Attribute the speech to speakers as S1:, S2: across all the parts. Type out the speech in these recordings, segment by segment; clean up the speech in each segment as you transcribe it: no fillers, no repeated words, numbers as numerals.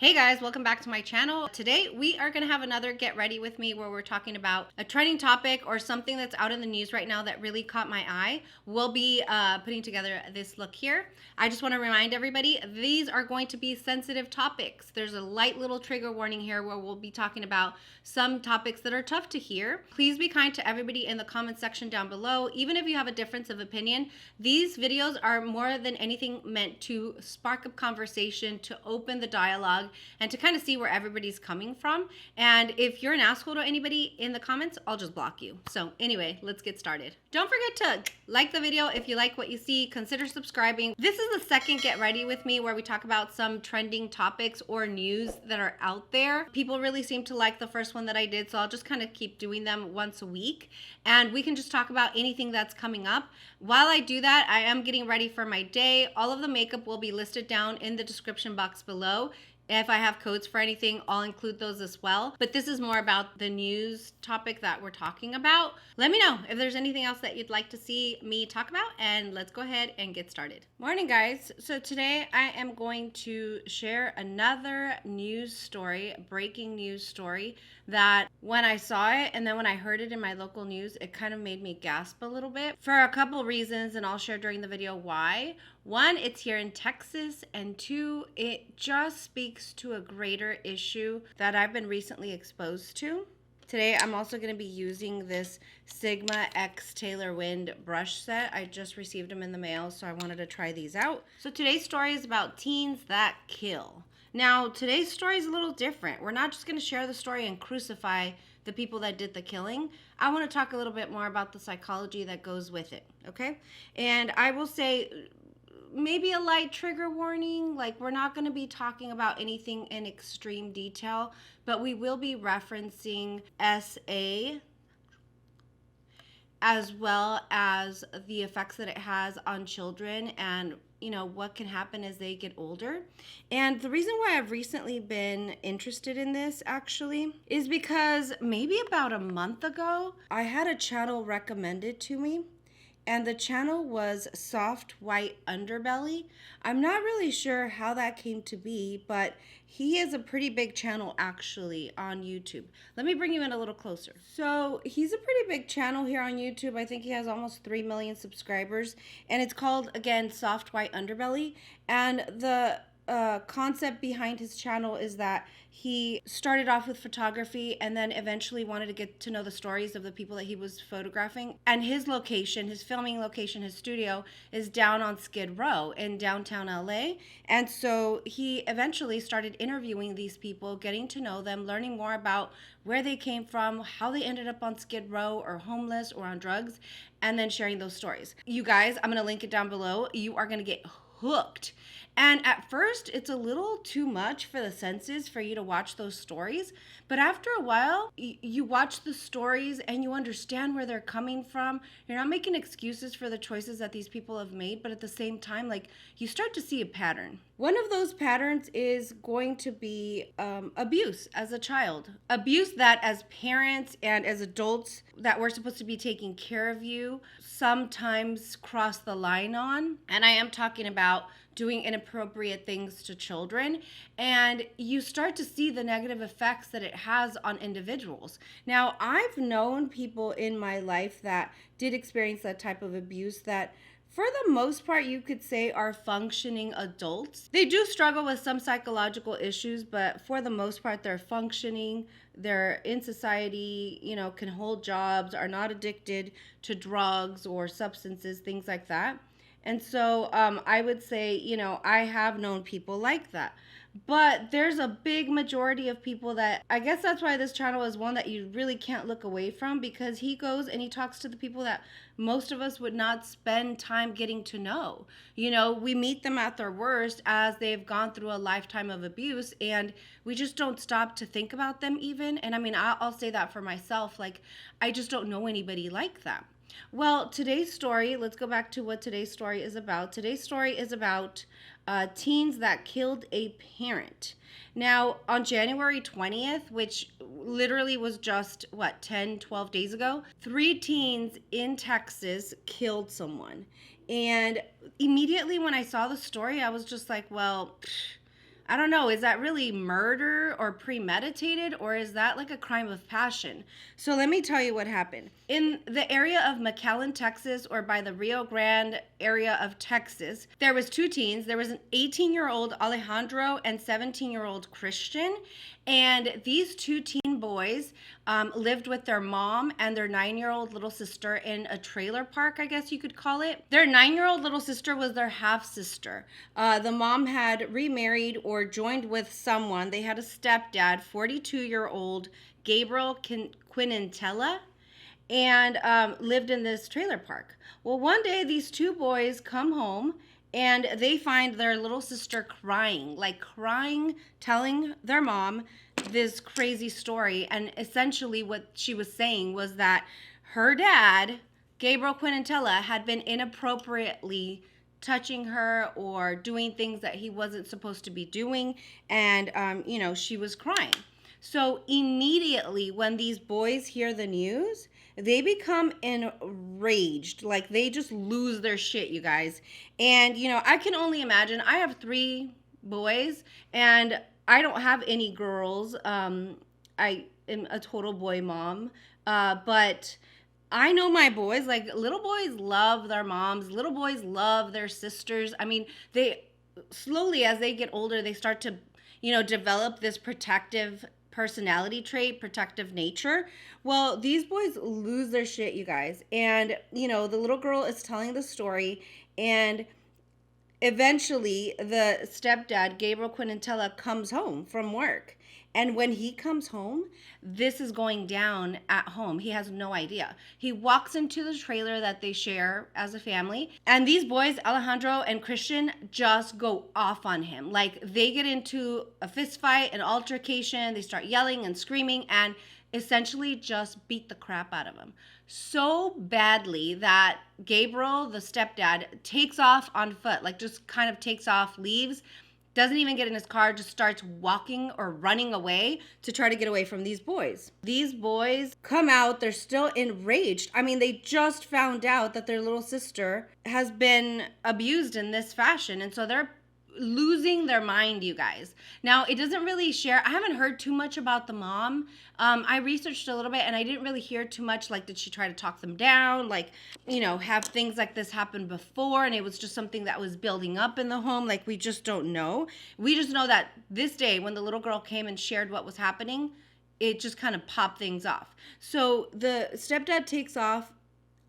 S1: Hey guys, welcome back to my channel. Today we are going to have another Get Ready With Me where we're talking about a trending topic or something that's out in the news right now that really caught my eye. We'll be putting together this look here. I just want to remind everybody, these are going to be sensitive topics. There's a light little trigger warning here where we'll be talking about some topics that are tough to hear. Please be kind to everybody in the comment section down below. Even if you have a difference of opinion, these videos are more than anything meant to spark up conversation, to open the dialogue, and to kind of see where everybody's coming from. And if you're an asshole to anybody in the comments, I'll just block you. So anyway, let's get started. Don't forget to like the video if you like what you see. Consider subscribing. This is the second Get Ready With Me where we talk about some trending topics or news that are out there. People really seem to like the first one that I did, so I'll just kind of keep doing them once a week. And we can just talk about anything that's coming up. While I do that, I am getting ready for my day. All of the makeup will be listed down in the description box below. If I have codes for anything, I'll include those as well. But this is more about the news topic that we're talking about. Let me know if there's anything else that you'd like to see me talk about, and let's go ahead and get started. Morning, guys. So today I am going to share another news story, breaking news story, that when I saw it and then when I heard it in my local news, it kind of made me gasp a little bit for a couple reasons, and I'll share during the video why. One, it's here in Texas, and two, it just speaks to a greater issue that I've been recently exposed to. Today, I'm also going to be using this Sigma X Taylor Wind brush set. I just received them in the mail, so I wanted to try these out. So today's story is about teens that kill. Now, today's story is a little different. We're not just going to share the story and crucify the people that did the killing. I want to talk a little bit more about the psychology that goes with it, okay? And I will say, maybe a light trigger warning. Like, we're not going to be talking about anything in extreme detail, but we will be referencing SA as well as the effects that it has on children and, you know, what can happen as they get older. And the reason why I've recently been interested in this actually is because maybe about a month ago, I had a channel recommended to me. And the channel was Soft White Underbelly. I'm not really sure how that came to be, but he is a pretty big channel actually on YouTube. Let me bring you in a little closer. So he's a pretty big channel here on YouTube. I think he has almost 3 million subscribers. And it's called, again, Soft White Underbelly. And the concept behind his channel is that he started off with photography and then eventually wanted to get to know the stories of the people that he was photographing. And his location, his filming location, his studio is down on Skid Row in downtown LA. And so he eventually started interviewing these people, getting to know them, learning more about where they came from, how they ended up on Skid Row or homeless or on drugs, and then sharing those stories. You guys, I'm going to link it down below. You are going to get hooked. And at first, it's a little too much for the senses for you to watch those stories. But after a while, you watch the stories and you understand where they're coming from. You're not making excuses for the choices that these people have made, but at the same time, like, you start to see a pattern. One of those patterns is going to be abuse as a child. Abuse that as parents and as adults that we're supposed to be taking care of you sometimes cross the line on. And I am talking about doing inappropriate things to children, and you start to see the negative effects that it has on individuals. Now, I've known people in my life that did experience that type of abuse that for the most part, you could say are functioning adults. They do struggle with some psychological issues, but for the most part, they're functioning. They're in society, you know, can hold jobs, are not addicted to drugs or substances, things like that. And so I would say, you know, I have known people like that. But there's a big majority of people that, I guess that's why this channel is one that you really can't look away from, because he goes and he talks to the people that most of us would not spend time getting to know. You know, we meet them at their worst as they've gone through a lifetime of abuse, and we just don't stop to think about them even. And I mean, I'll say that for myself. Like, I just don't know anybody like that. Well, today's story, let's go back to what today's story is about. Today's story is about teens that killed a parent. Now, on January 20th, which literally was just, 10, 12 days ago, 3 teens in Texas killed someone. And immediately when I saw the story, I was just like, well, I don't know, is that really murder or premeditated, or is that like a crime of passion? So let me tell you what happened. In the area of McAllen, Texas, or by the Rio Grande area of Texas, there was two teens. There was an 18-year-old Alejandro and 17-year-old Christian. And these two teen boys lived with their mom and their 9-year-old little sister in a trailer park, I guess you could call it. Their 9-year-old little sister was their half sister. The mom had remarried or joined with someone. They had a stepdad, 42-year-old Gabriel Quinintella, and lived in this trailer park. Well, one day these two boys come home and they find their little sister crying, telling their mom this crazy story. And essentially what she was saying was that her dad, Gabriel Quinintella, had been inappropriately touching her or doing things that he wasn't supposed to be doing. And, she was crying. So immediately when these boys hear the news, they become enraged. Like, they just lose their shit, you guys. And, I can only imagine. I have 3 boys, and I don't have any girls. I am a total boy mom. But I know my boys, like, little boys love their moms. Little boys love their sisters. I mean, they slowly, as they get older, they start to, develop this protective personality trait, protective nature. Well, these boys lose their shit, you guys. And, the little girl is telling the story, and eventually the stepdad, Gabriel Quinintella, comes home from work. And when he comes home, this is going down at home. He has no idea. He walks into the trailer that they share as a family, and these boys, Alejandro and Christian, just go off on him. Like, they get into a fist fight, an altercation. They start yelling and screaming and essentially just beat the crap out of him. So badly that Gabriel, the stepdad, takes off on foot, like just kind of takes off, leaves, doesn't even get in his car, just starts walking or running away to try to get away from these boys. These boys come out, they're still enraged. I mean, they just found out that their little sister has been abused in this fashion, and so they're losing their mind, you guys. Now, it doesn't really share. I haven't heard too much about the mom. I researched a little bit, and I didn't really hear too much. Like, did she try to talk them down? Like, have things like this happen before, and it was just something that was building up in the home? Like, we just don't know. We just know that this day, when the little girl came and shared what was happening, it just kind of popped things off. So the stepdad takes off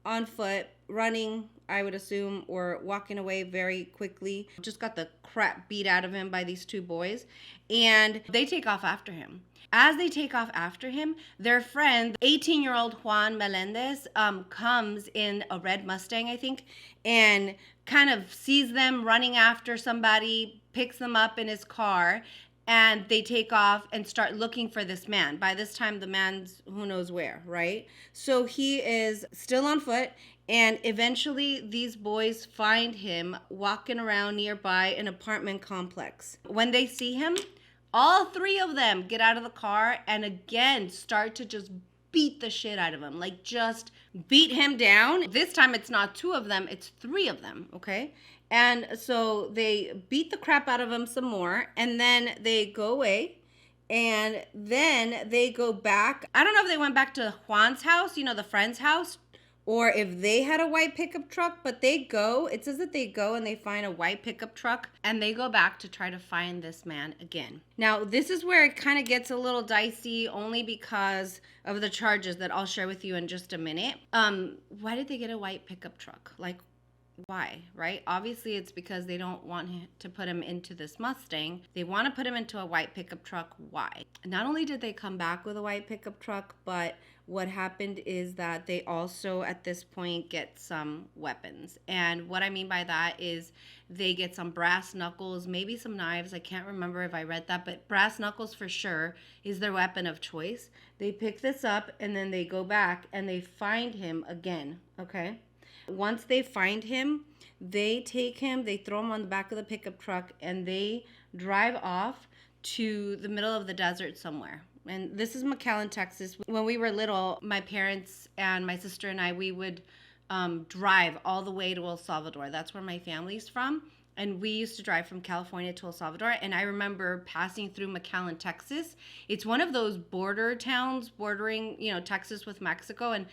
S1: on foot, running, I would assume, or walking away very quickly. Just got the crap beat out of him by these two boys, and they take off after him. As they take off after him, their friend, 18-year-old Juan Melendez, comes in a red Mustang, I think, and kind of sees them running after somebody, picks them up in his car, and they take off and start looking for this man. By this time, the man's who knows where, right? So he is still on foot, and eventually these boys find him walking around nearby an apartment complex. When they see him, all 3 of them get out of the car and again start to just beat the shit out of him. Like, just beat him down. This time it's not 2 of them, it's 3 of them, okay? And so they beat the crap out of him some more, and then they go away, and then they go back. I don't know if they went back to Juan's house, the friend's house, or if they had a white pickup truck, but it says that they go and they find a white pickup truck, and they go back to try to find this man again. Now, this is where it kind of gets a little dicey, only because of the charges that I'll share with you in just a minute. Why did they get a white pickup truck? Like, why, right? Obviously, it's because they don't want to put him into this Mustang. They want to put him into a white pickup truck. Why? Not only did they come back with a white pickup truck, but what happened is that they also, at this point, get some weapons. And what I mean by that is they get some brass knuckles, maybe some knives. I can't remember if I read that, but brass knuckles for sure is their weapon of choice. They pick this up, and then they go back, and they find him again, okay? Once they find him, they take him, they throw him on the back of the pickup truck, and they drive off to the middle of the desert somewhere. And this is McAllen, Texas. When we were little, my parents and my sister and I, we would drive all the way to El Salvador. That's where my family's from. And we used to drive from California to El Salvador. And I remember passing through McAllen, Texas. It's one of those border towns bordering, Texas with Mexico. And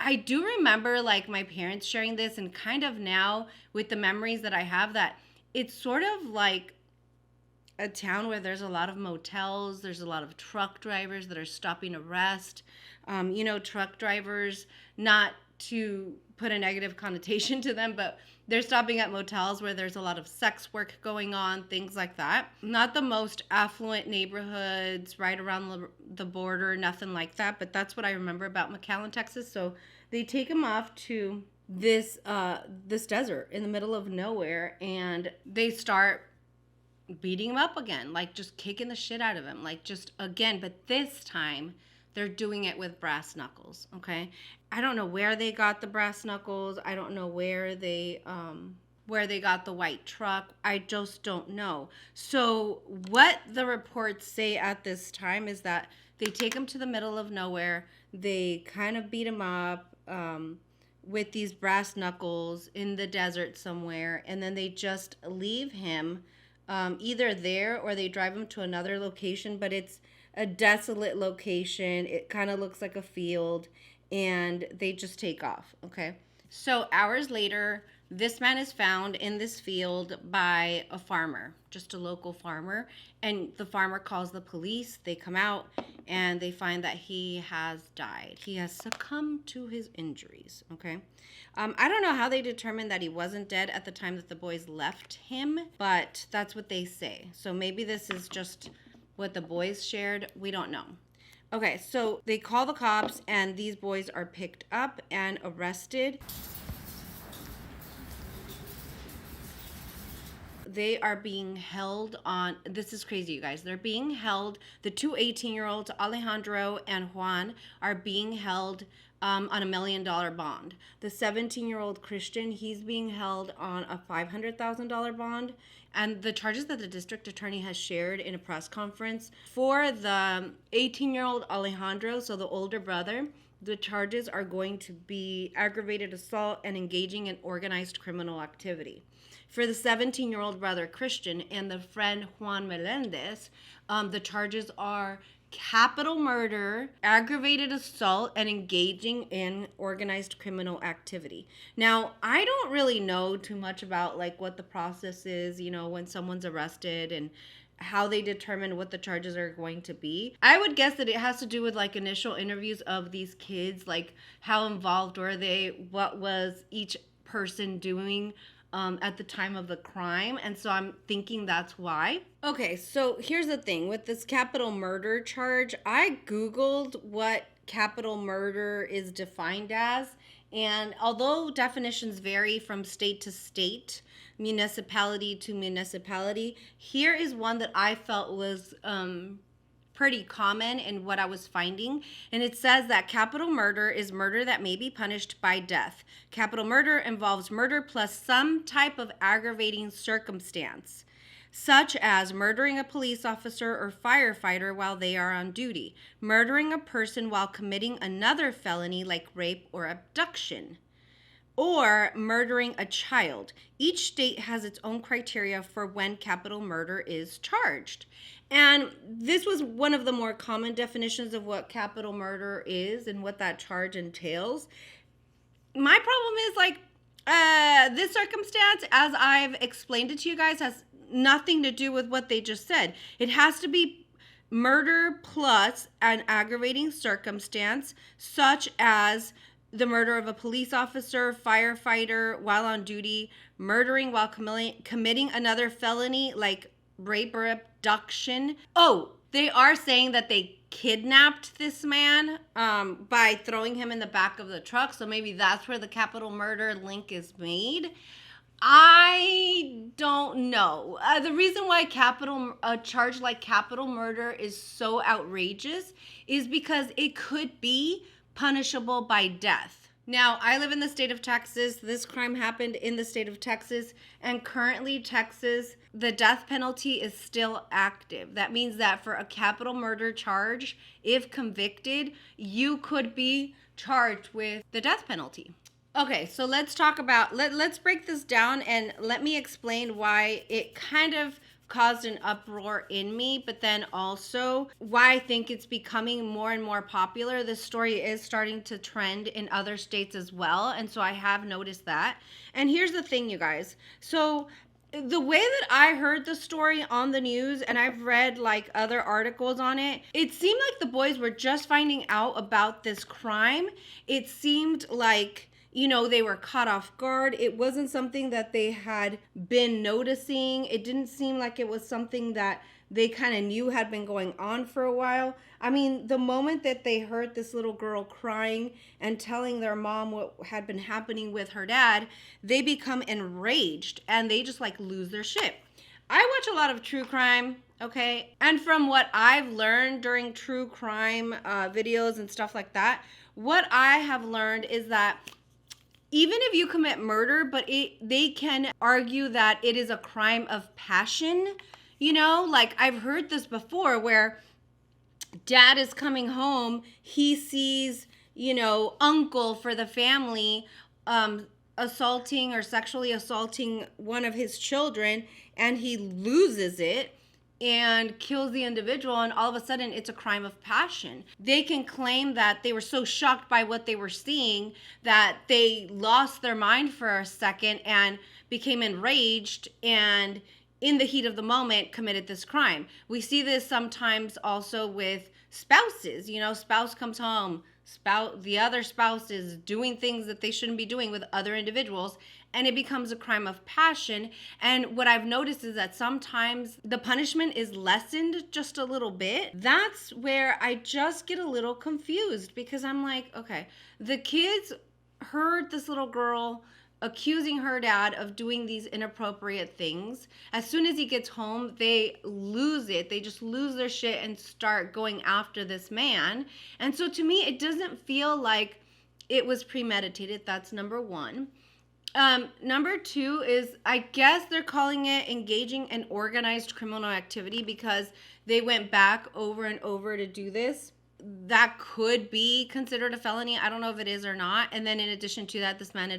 S1: I do remember like my parents sharing this, and kind of now with the memories that I have, that it's sort of like a town where there's a lot of motels, there's a lot of truck drivers that are stopping to rest. Truck drivers, not to put a negative connotation to them, but they're stopping at motels where there's a lot of sex work going on, things like that. Not the most affluent neighborhoods right around the border, nothing like that, but that's what I remember about McAllen, Texas. So they take him off to this desert in the middle of nowhere, and they start beating him up again, like just kicking the shit out of him, like just again, but this time they're doing it with brass knuckles, okay? I don't know where they got the brass knuckles. I don't know where they got the white truck. I just don't know. So what the reports say at this time is that they take him to the middle of nowhere. They kind of beat him up with these brass knuckles in the desert somewhere, and then they just leave him either there or they drive him to another location, but it's a desolate location. It kind of looks like a field, and they just take off, okay? So hours later, this man is found in this field by a farmer, just a local farmer, and the farmer calls the police. They come out, and they find that he has died. He has succumbed to his injuries, okay? I don't know how they determined that he wasn't dead at the time that the boys left him, but that's what they say. So maybe this is just what the boys shared. We don't know. Okay, so they call the cops, and these boys are picked up and arrested. They are being held on, this is crazy, you guys. They're being held, the two 18-year-olds, Alejandro and Juan, are being held on $1 million bond. The 17-year-old Christian, he's being held on a $500,000 bond. And the charges that the district attorney has shared in a press conference for the 18-year-old Alejandro, so the older brother, the charges are going to be aggravated assault and engaging in organized criminal activity. For the 17-year-old brother Christian and the friend Juan Melendez, the charges are capital murder, aggravated assault, and engaging in organized criminal activity. Now, I don't really know too much about like what the process is, when someone's arrested and how they determine what the charges are going to be. I would guess that it has to do with like initial interviews of these kids, like how involved were they, what was each person doing at the time of the crime. And so I'm thinking that's why. Okay, so here's the thing with this capital murder charge. I Googled what capital murder is defined as. And although definitions vary from state to state, municipality to municipality, here is one that I felt was pretty common in what I was finding. And it says that capital murder is murder that may be punished by death. Capital murder involves murder plus some type of aggravating circumstance, such as murdering a police officer or firefighter while they are on duty, murdering a person while committing another felony like rape or abduction, or murdering a child. Each state has its own criteria for when capital murder is charged. And this was one of the more common definitions of what capital murder is and what that charge entails. My problem is like this circumstance, as I've explained it to you guys, has nothing to do with what they just said. It has to be murder plus an aggravating circumstance, such as the murder of a police officer, firefighter while on duty, murdering while committing another felony like rape or abduction. Oh, they are saying that they kidnapped this man by throwing him in the back of the truck. So maybe that's where the capital murder link is made. I don't know. The reason why a charge like capital murder is so outrageous is because it could be punishable by death. Now, I live in the state of Texas. This crime happened in the state of Texas, and currently Texas, the death penalty is still active. That means that for a capital murder charge, if convicted, you could be charged with the death penalty. Okay, so let's talk about let's break this down and let me explain why it kind of caused an uproar in me, but then also why I think it's becoming more and more popular. This story is starting to trend in other states as well, and so I have noticed that. And here's the thing, you guys. So the way that I heard the story on the news, and I've read like other articles on it, it seemed like the boys were just finding out about this crime. It seemed like, you know, they were caught off guard. It wasn't something that they had been noticing. It didn't seem like it was something that they kind of knew had been going on for a while. I mean, the moment that they heard this little girl crying and telling their mom what had been happening with her dad, they become enraged and they just like lose their shit. I watch a lot of true crime, okay? And from what I've learned during true crime videos and stuff like that, what I have learned is that even if you commit murder, but they can argue that it is a crime of passion. You know, like I've heard this before where dad is coming home, he sees, you know, uncle for the family assaulting or sexually assaulting one of his children, and he loses it and kills the individual, and all of a sudden it's a crime of passion. They can claim that they were so shocked by what they were seeing that they lost their mind for a second and became enraged, and in the heat of the moment committed this crime. We see this sometimes also with spouses. You know, spouse comes home, the other spouse is doing things that they shouldn't be doing with other individuals, and it becomes a crime of passion. And what I've noticed is that sometimes the punishment is lessened just a little bit. That's where I just get a little confused, because I'm like, okay, the kids heard this little girl accusing her dad of doing these inappropriate things. As soon as he gets home, they lose it. They just lose their shit and start going after this man. And so to me, it doesn't feel like it was premeditated. That's number one. Number two is, I guess they're calling it engaging in organized criminal activity because they went back over and over to do this. That could be considered a felony. I don't know if it is or not. And then in addition to that, this man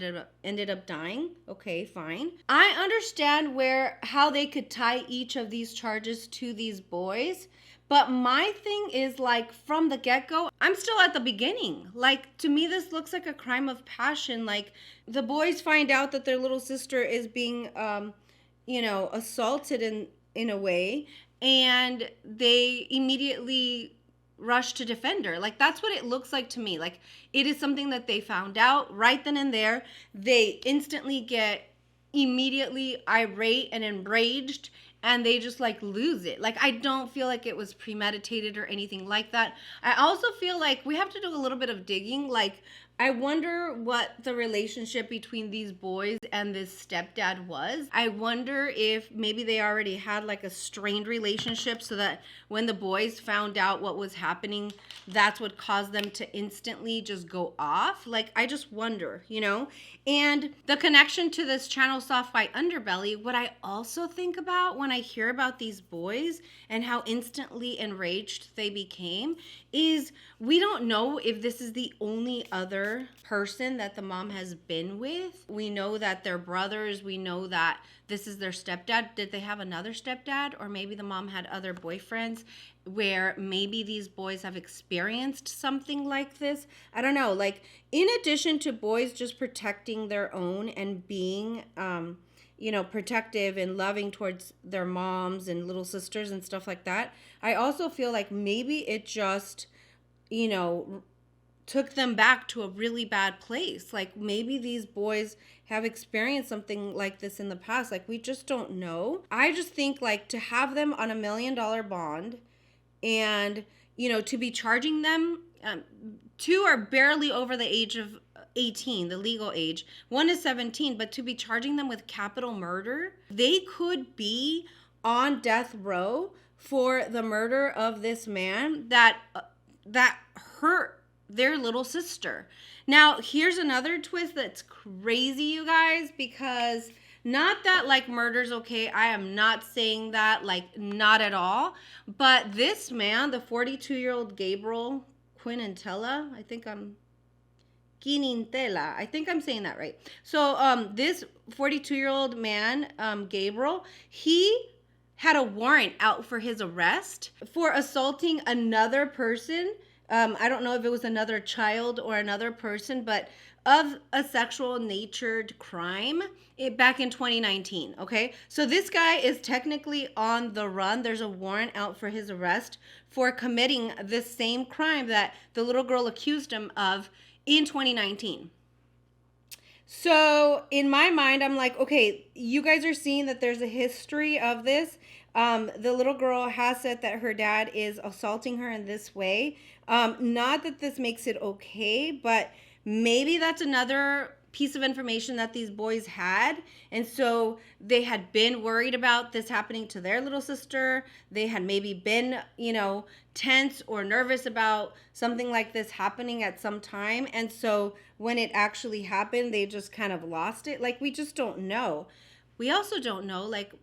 S1: ended up dying. Okay, fine. I understand how they could tie each of these charges to these boys. But my thing is, like, from the get-go, I'm still at the beginning. Like, to me, this looks like a crime of passion. Like, the boys find out that their little sister is being, assaulted in a way, and they immediately rush to defend her. Like, that's what it looks like to me. Like, it is something that they found out right then and there. They instantly get immediately irate and enraged, and they just like lose it. Like, I don't feel like it was premeditated or anything like that. I also feel like we have to do a little bit of digging. Like, I wonder what the relationship between these boys and this stepdad was. I wonder if maybe they already had like a strained relationship, so that when the boys found out what was happening, that's what caused them to instantly just go off. Like, I just wonder, you know? And the connection to this channel Soft White Underbelly, what I also think about when I hear about these boys and how instantly enraged they became is, we don't know if this is the only other person that the mom has been with. We know that they're brothers. We know that this is their stepdad. Did they have another stepdad? Or maybe the mom had other boyfriends where maybe these boys have experienced something like this. I don't know. Like, in addition to boys just protecting their own and being, protective and loving towards their moms and little sisters and stuff like that, I also feel like maybe it just, took them back to a really bad place. Like, maybe these boys have experienced something like this in the past. Like, we just don't know. I just think, like, to have them on $1 million bond and, to be charging them, two are barely over the age of 18, the legal age. One is 17, but to be charging them with capital murder, they could be on death row for the murder of this man that hurt their little sister. Now, here's another twist that's crazy, you guys, because not that like murder's okay. I am not saying that, like, not at all. But this man, the 42-year-old Gabriel Quinintella, I think I'm Quinintela. I think I'm saying that right. So this 42-year-old man, Gabriel, he had a warrant out for his arrest for assaulting another person. I don't know if it was another child or another person, but of a sexual natured crime back in 2019. Okay, so this guy is technically on the run. There's a warrant out for his arrest for committing the same crime that the little girl accused him of in 2019. So in my mind, I'm like, okay, you guys are seeing that there's a history of this. The little girl has said that her dad is assaulting her in this way. Not that this makes it okay, but maybe that's another piece of information that these boys had. And so they had been worried about this happening to their little sister. They had maybe been, tense or nervous about something like this happening at some time. And so when it actually happened, they just kind of lost it. Like, we just don't know. We also don't know, like,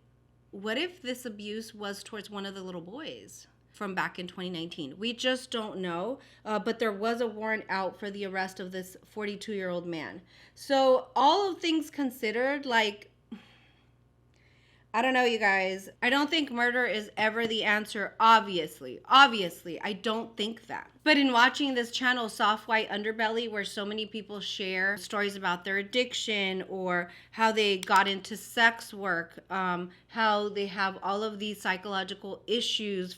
S1: what if this abuse was towards one of the little boys from back in 2019? We just don't know. But there was a warrant out for the arrest of this 42-year-old man. So all of things considered, like, I don't know, you guys. I don't think murder is ever the answer, obviously. Obviously, I don't think that. But in watching this channel, Soft White Underbelly, where so many people share stories about their addiction or how they got into sex work, how they have all of these psychological issues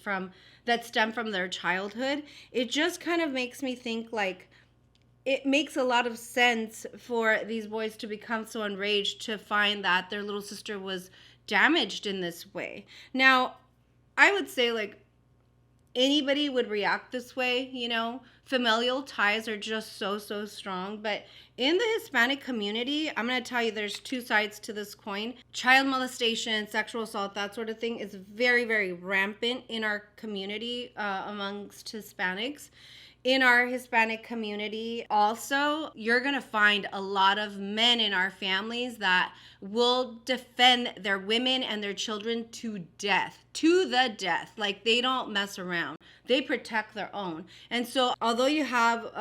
S1: that stem from their childhood, it just kind of makes me think, like, it makes a lot of sense for these boys to become so enraged to find that their little sister was damaged in this way. Now, I would say, like, anybody would react this way, familial ties are just so strong. But in the Hispanic community, I'm going to tell you, there's two sides to this coin. Child molestation, sexual assault, that sort of thing is very, very rampant in our community amongst Hispanics. In our Hispanic community, also, you're going to find a lot of men in our families that will defend their women and their children to the death. Like, they don't mess around. They protect their own. And so, although you have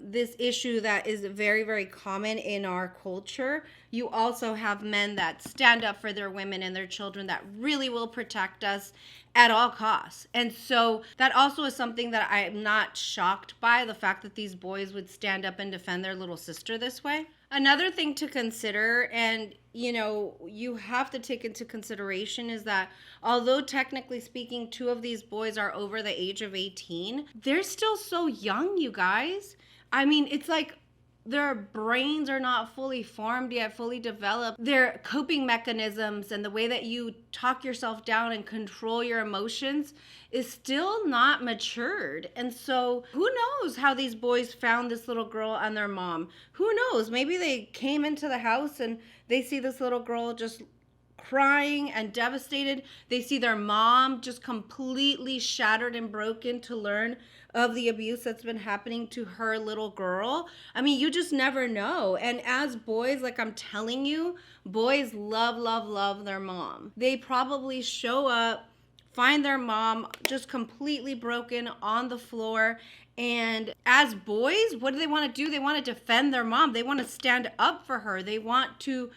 S1: this issue that is very, very common in our culture, you also have men that stand up for their women and their children that really will protect us at all costs. And so that also is something that I'm not shocked by, the fact that these boys would stand up and defend their little sister this way. Another thing to consider, and you have to take into consideration, is that although technically speaking, two of these boys are over the age of 18, they're still so young, you guys. I mean, it's like their brains are not fully formed yet, fully developed. Their coping mechanisms and the way that you talk yourself down and control your emotions is still not matured. And so who knows how these boys found this little girl and their mom? Who knows? Maybe they came into the house and they see this little girl just crying and devastated. They see their mom just completely shattered and broken to learn of the abuse that's been happening to her little girl. I mean, you just never know. And as boys, like I'm telling you, boys love their mom. They probably show up, find their mom just completely broken on the floor. And as boys, what do they want to do? They want to defend their mom. They want to stand up for her. They want to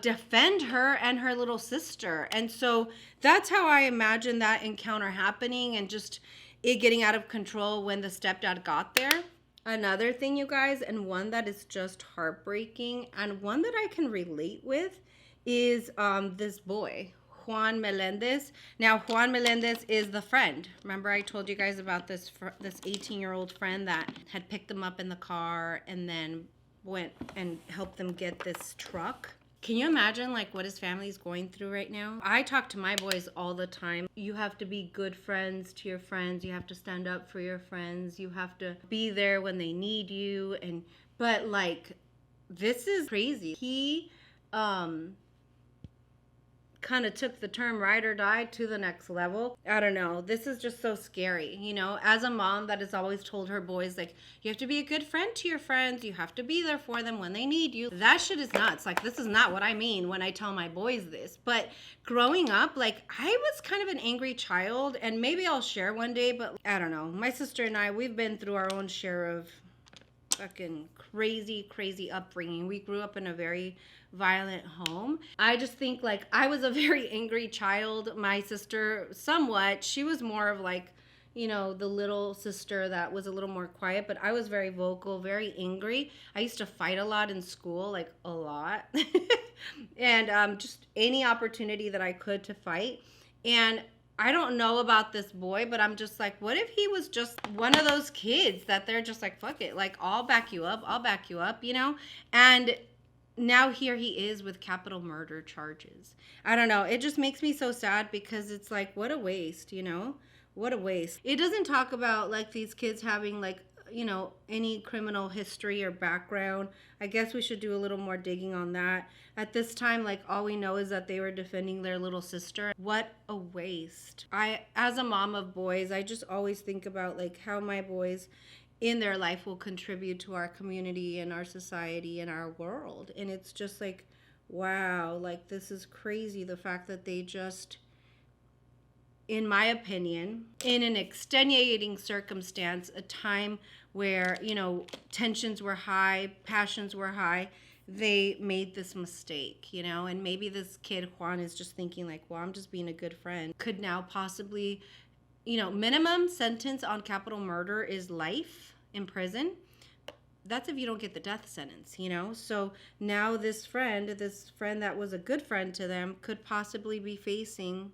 S1: defend her and her little sister. And so that's how I imagine that encounter happening, and just it getting out of control when the stepdad got there. Another thing, you guys, and one that is just heartbreaking and one that I can relate with, is this boy, Juan Melendez. Now, Juan Melendez is the friend. Remember I told you guys about this 18-year-old friend that had picked them up in the car and then went and helped them get this truck? Can you imagine, like, what his family's going through right now? I talk to my boys all the time. You have to be good friends to your friends. You have to stand up for your friends. You have to be there when they need you. But like, this is crazy. He kind of took the term ride or die to the next level. I don't know. This is just so scary. As a mom that has always told her boys, like, you have to be a good friend to your friends. You have to be there for them when they need you. That shit is nuts. Like, this is not what I mean when I tell my boys this. But growing up, like, I was kind of an angry child, and maybe I'll share one day, but I don't know. My sister and I, we've been through our own share of fucking crazy upbringing. We grew up in a very violent home. I just think like I was a very angry child. My sister, somewhat, she was more of like, you know, the little sister that was a little more quiet, but I was very vocal, very angry. I used to fight a lot in school, like a lot. And just any opportunity that I could to fight. And I don't know about this boy, but I'm just like, what if he was just one of those kids that they're just like, fuck it, like, I'll back you up, you know? And now here he is with capital murder charges. I don't know. It just makes me so sad because it's like, what a waste, you know? What a waste. It doesn't talk about like these kids having like, you know, any criminal history or background. I guess we should do a little more digging on that. At this time, like all we know is that they were defending their little sister. What a waste. As a mom of boys, I just always think about like how my boys in their life will contribute to our community and our society and our world. And it's just like, wow, like this is crazy. The fact that they just, in my opinion, in an extenuating circumstance, a time where, you know, tensions were high, passions were high, they made this mistake, you know, and maybe this kid, Juan, is just thinking like, well, I'm just being a good friend. Could now possibly, you know, minimum sentence on capital murder is life in prison. That's if you don't get the death sentence, you know? So now this friend that was a good friend to them could possibly be facing,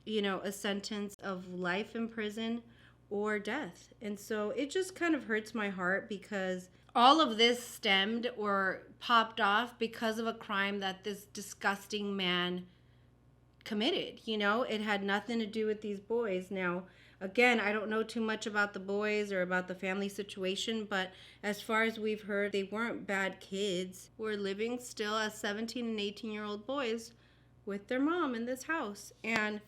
S1: you know, a sentence of life in prison or death. And so it just kind of hurts my heart because all of this stemmed or popped off because of a crime that this disgusting man committed. You know, it had nothing to do with these boys. Now, again, I don't know too much about the boys or about the family situation, but as far as we've heard, they weren't bad kids. We're living still as 17 and 18-year-old boys with their mom in this house. And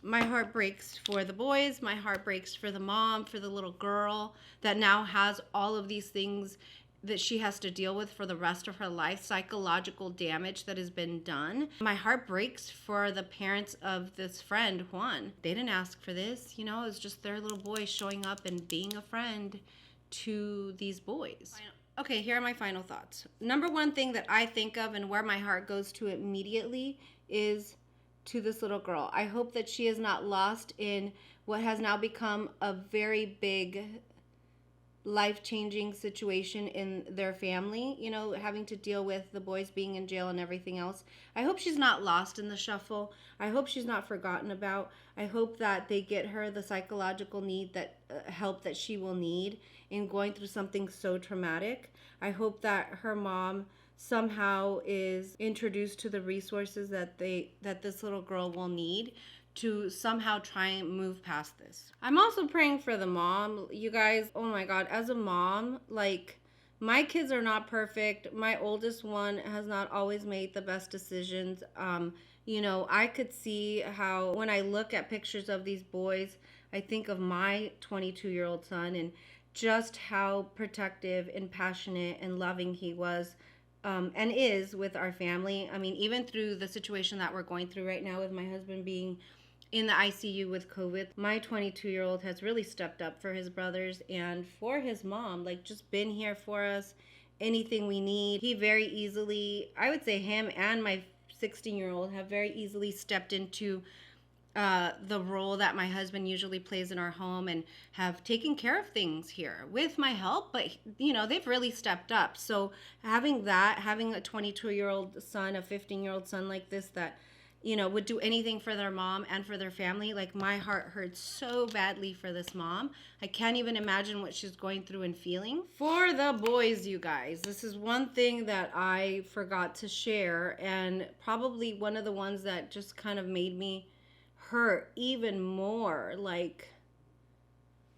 S1: my heart breaks for the boys. My heart breaks for the mom, for the little girl that now has all of these things that she has to deal with for the rest of her life, psychological damage that has been done. My heart breaks for the parents of this friend, Juan. They didn't ask for this, you know, it's just their little boy showing up and being a friend to these boys. Okay, here are my final thoughts. Number one thing that I think of and where my heart goes to immediately is to this little girl. I hope that she is not lost in what has now become a very big life-changing situation in their family, you know, having to deal with the boys being in jail and everything else. I hope she's not lost in the shuffle. I hope she's not forgotten about. I hope that they get her the psychological need that help that she will need in going through something so traumatic. I hope that her mom somehow is introduced to the resources that this little girl will need to somehow try and move past this. I'm also praying for the mom. You guys, oh my God, as a mom, like, my kids are not perfect. My oldest one has not always made the best decisions. You know, I could see how when I look at pictures of these boys, I think of my 22-year-old son and just how protective and passionate and loving he was. And is with our family. I mean, even through the situation that we're going through right now with my husband being in the ICU with COVID, my 22-year-old has really stepped up for his brothers and for his mom, like just been here for us, anything we need. He very easily, I would say him and my 16-year-old have very easily stepped into the role that my husband usually plays in our home and have taken care of things here with my help, but you know, they've really stepped up. So having a 22-year-old son, a 15-year-old son like this that, you know, would do anything for their mom and for their family, like my heart hurts so badly for this mom. I can't even imagine what she's going through and feeling. For the boys, you guys, this is one thing that I forgot to share and probably one of the ones that just kind of made me hurt even more. Like,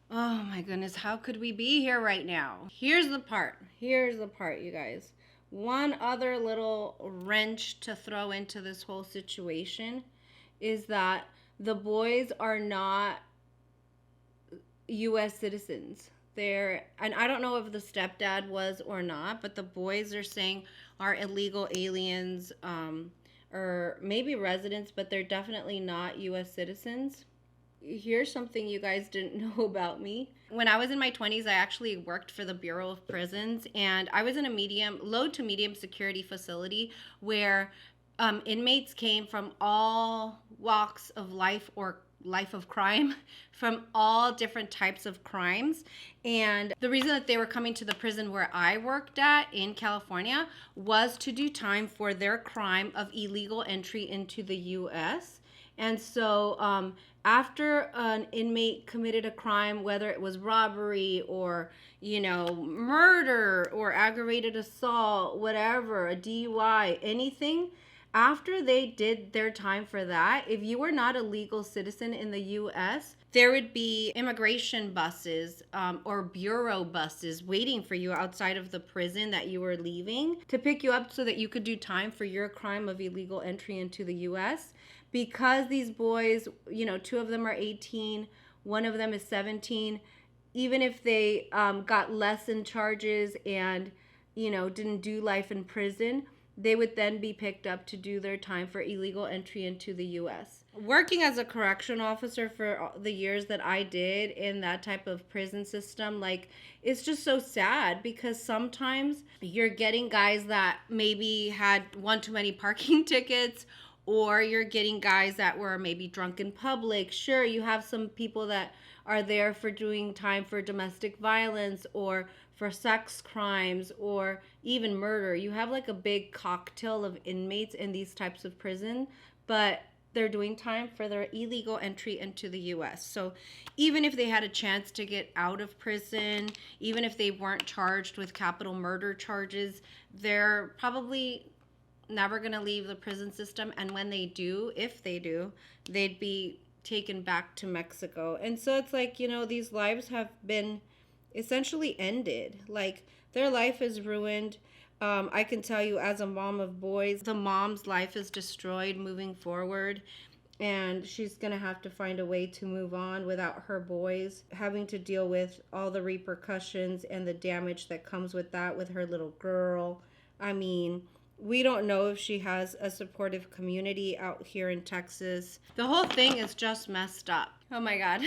S1: oh my goodness, how could we be here right now? Here's the part, you guys. One other little wrench to throw into this whole situation is that the boys are not U.S. citizens. And I don't know if the stepdad was or not, but the boys are saying are illegal aliens, or maybe residents, but they're definitely not U.S. citizens. here's something you guys didn't know about me. When I was in my 20s, I actually worked for the Bureau of Prisons, and I was in a low to medium security facility where inmates came from all walks of life or life of crime, from all different types of crimes. And the reason that they were coming to the prison where I worked at in California was to do time for their crime of illegal entry into the US. And so after an inmate committed a crime, whether it was robbery or, murder or aggravated assault, whatever, a DUI, anything, after they did their time for that, if you were not a legal citizen in the US, there would be immigration buses or bureau buses waiting for you outside of the prison that you were leaving to pick you up so that you could do time for your crime of illegal entry into the US. Because these boys, two of them are 18, one of them is 17, even if they got less in charges and, didn't do life in prison, they would then be picked up to do their time for illegal entry into the US. Working as a correction officer for the years that I did in that type of prison system, it's just so sad because sometimes you're getting guys that maybe had one too many parking tickets, or you're getting guys that were maybe drunk in public. Sure, you have some people that are there for doing time for domestic violence or for sex crimes or even murder. You have a big cocktail of inmates in these types of prison, but they're doing time for their illegal entry into the US. So even if they had a chance to get out of prison, even if they weren't charged with capital murder charges, they're probably never going to leave the prison system. And when they do, if they do, they'd be taken back to Mexico. And so it's these lives have been essentially ended. Their life is ruined. I can tell you, as a mom of boys, the mom's life is destroyed moving forward. And she's going to have to find a way to move on without her boys having to deal with all the repercussions and the damage that comes with that with her little girl. I mean, we don't know if she has a supportive community out here in Texas. The whole thing is just messed up. Oh my God.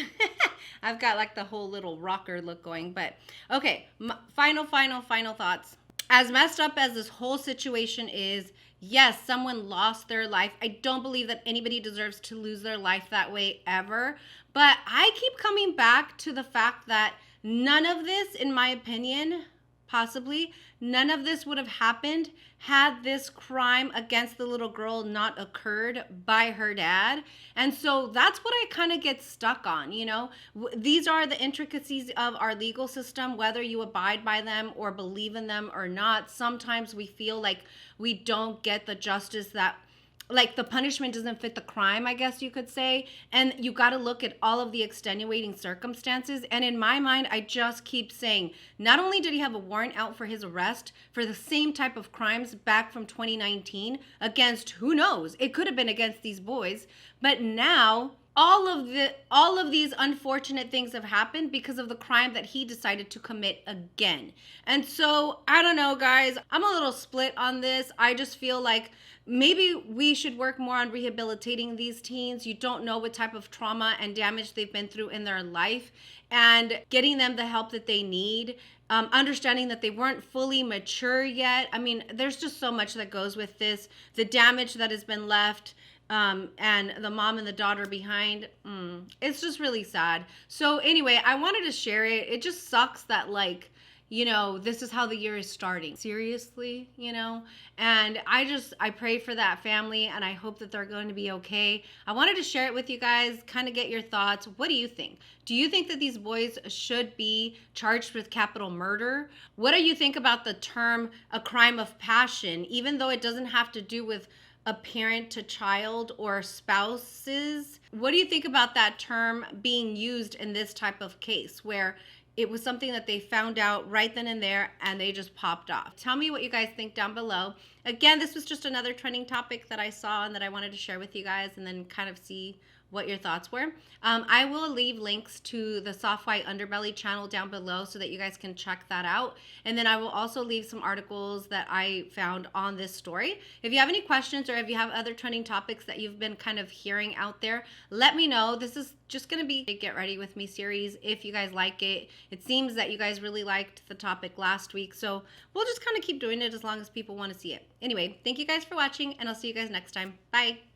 S1: I've got the whole little rocker look going. But okay, final thoughts. As messed up as this whole situation is, yes, someone lost their life. I don't believe that anybody deserves to lose their life that way ever. But I keep coming back to the fact that none of this, in my opinion, possibly, none of this would have happened had this crime against the little girl not occurred by her dad. And so that's what I kind of get stuck on, These are the intricacies of our legal system, whether you abide by them or believe in them or not. Sometimes we feel like we don't get the justice that the punishment doesn't fit the crime, I guess you could say. And you got to look at all of the extenuating circumstances. And in my mind, I just keep saying, not only did he have a warrant out for his arrest for the same type of crimes back from 2019 against, who knows, it could have been against these boys. But now all of these unfortunate things have happened because of the crime that he decided to commit again. And so, I don't know, guys. I'm a little split on this. I just feel like maybe we should work more on rehabilitating these teens. You don't know what type of trauma and damage they've been through in their life, and getting them the help that they need. Understanding that they weren't fully mature yet. I mean, there's just so much that goes with this. The damage that has been left, and the mom and the daughter behind. It's just really sad. So anyway, I wanted to share it. It just sucks that this is how the year is starting. Seriously, and I pray for that family, and I hope that they're going to be okay. I wanted to share it with you guys, kind of get your thoughts. What do you think? Do you think that these boys should be charged with capital murder? What do you think about the term a crime of passion, even though it doesn't have to do with a parent to child or spouses? What do you think about that term being used in this type of case where it was something that they found out right then and there and they just popped off? Tell me what you guys think down below. Again, this was just another trending topic that I saw and that I wanted to share with you guys, and then kind of see what your thoughts were. I will leave links to the Soft White Underbelly channel down below so that you guys can check that out. And then I will also leave some articles that I found on this story. If you have any questions or if you have other trending topics that you've been kind of hearing out there, let me know. This is just going to be a Get Ready With Me series if you guys like it. It seems that you guys really liked the topic last week, so we'll just kind of keep doing it as long as people want to see it. Anyway, thank you guys for watching, and I'll see you guys next time. Bye.